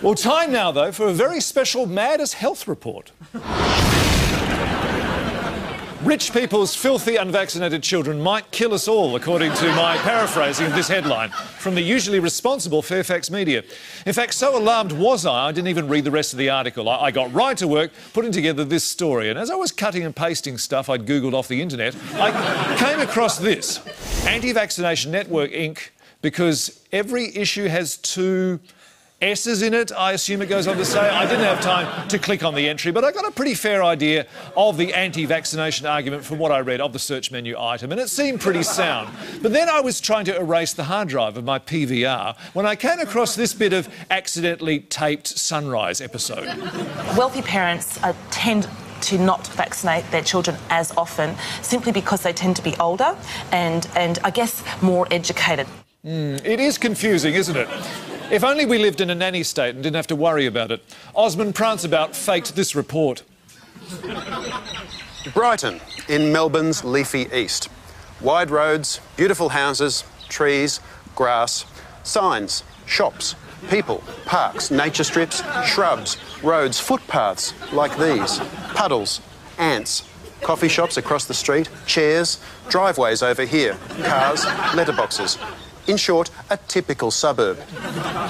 Well, time now, though, for a very special Mad as Health report. Rich people's filthy unvaccinated children might kill us all, according to my paraphrasing of this headline from the usually responsible Fairfax media. In fact, so alarmed was I didn't even read the rest of the article. I got right to work putting together this story, and as I was cutting and pasting stuff I'd Googled off the internet, I came across this. Anti-Vacci-Nation Network Inc., because every issue has two S's in it, I assume it goes on to say. I didn't have time to click on the entry, but I got a pretty fair idea of the anti-vaccination argument from what I read of the search menu item, and it seemed pretty sound. But then I was trying to erase the hard drive of my PVR when I came across this bit of accidentally taped Sunrise episode. Wealthy parents tend to not vaccinate their children as often, simply because they tend to be older and I guess more educated. It is confusing, isn't it? If only we lived in a nanny state and didn't have to worry about it. Osmond Pranceabout faked this report. Brighton, in Melbourne's leafy east. Wide roads, beautiful houses, trees, grass, signs, shops, people, parks, nature strips, shrubs, roads, footpaths like these, puddles, ants, coffee shops across the street, chairs, driveways over here, cars, letterboxes. In short, a typical suburb,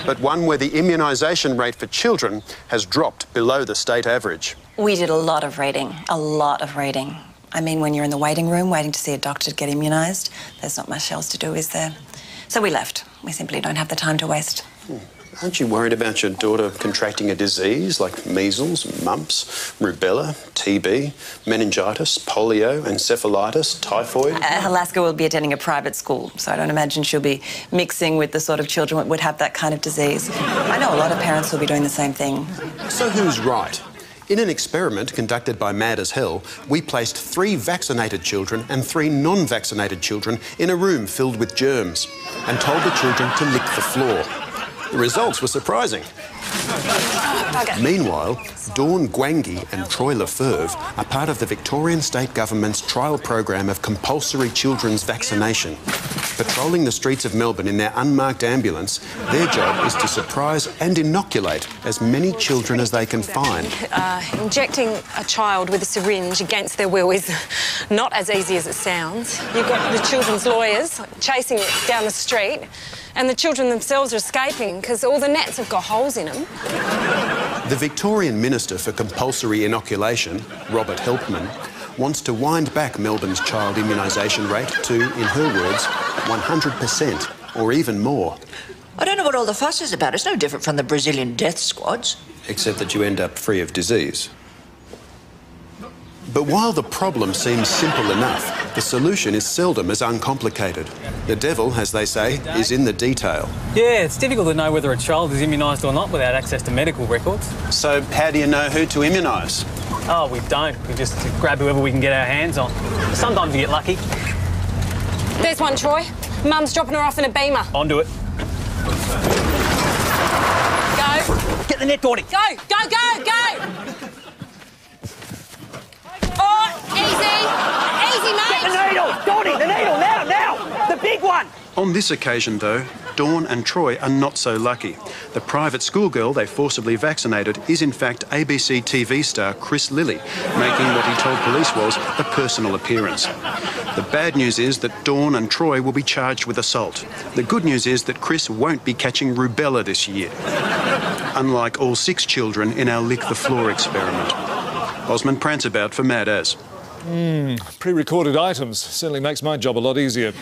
but one where the immunisation rate for children has dropped below the state average. We did a lot of reading, a lot of reading. I mean, when you're in the waiting room waiting to see a doctor to get immunised, there's not much else to do, is there? So we left. We simply don't have the time to waste. Aren't you worried about your daughter contracting a disease like measles, mumps, rubella, TB, meningitis, polio, encephalitis, typhoid? Alaska will be attending a private school, so I don't imagine she'll be mixing with the sort of children that would have that kind of disease. I know a lot of parents will be doing the same thing. So who's right? In an experiment conducted by Mad as Hell, we placed 3 vaccinated children and 3 non-vaccinated children in a room filled with germs and told the children to lick the floor. The results were surprising. Meanwhile, Dawn Gwangi and Troy Lefevre are part of the Victorian State Government's trial program of compulsory children's vaccination. Patrolling the streets of Melbourne in their unmarked ambulance, their job is to surprise and inoculate as many children as they can find. Injecting a child with a syringe against their will is not as easy as it sounds. You've got the children's lawyers chasing it down the street, and the children themselves are escaping because all the nets have got holes in them. The Victorian Minister for Compulsory Inoculation, Robert Helpman, wants to wind back Melbourne's child immunisation rate to, in her words, 100% or even more. I don't know what all the fuss is about. It's no different from the Brazilian death squads. Except that you end up free of disease. But while the problem seems simple enough, the solution is seldom as uncomplicated. The devil, as they say, is in the detail. Yeah, it's difficult to know whether a child is immunised or not without access to medical records. So how do you know who to immunise? Oh, we don't. We just grab whoever we can get our hands on. Sometimes we get lucky. There's one, Troy. Mum's dropping her off in a beamer. Onto it. Go. Get the net, Gordy. Go, go, go, go! Easy, mate! Get the needle! Gordy, the needle, now! The big one! On this occasion, though, Dawn and Troy are not so lucky. The private schoolgirl they forcibly vaccinated is, in fact, ABC TV star Chris Lilly, making what he told police was a personal appearance. The bad news is that Dawn and Troy will be charged with assault. The good news is that Chris won't be catching rubella this year, unlike all 6 children in our Lick the Floor experiment. Osmond Pranceabout for Mad As. Pre-recorded items certainly makes my job a lot easier.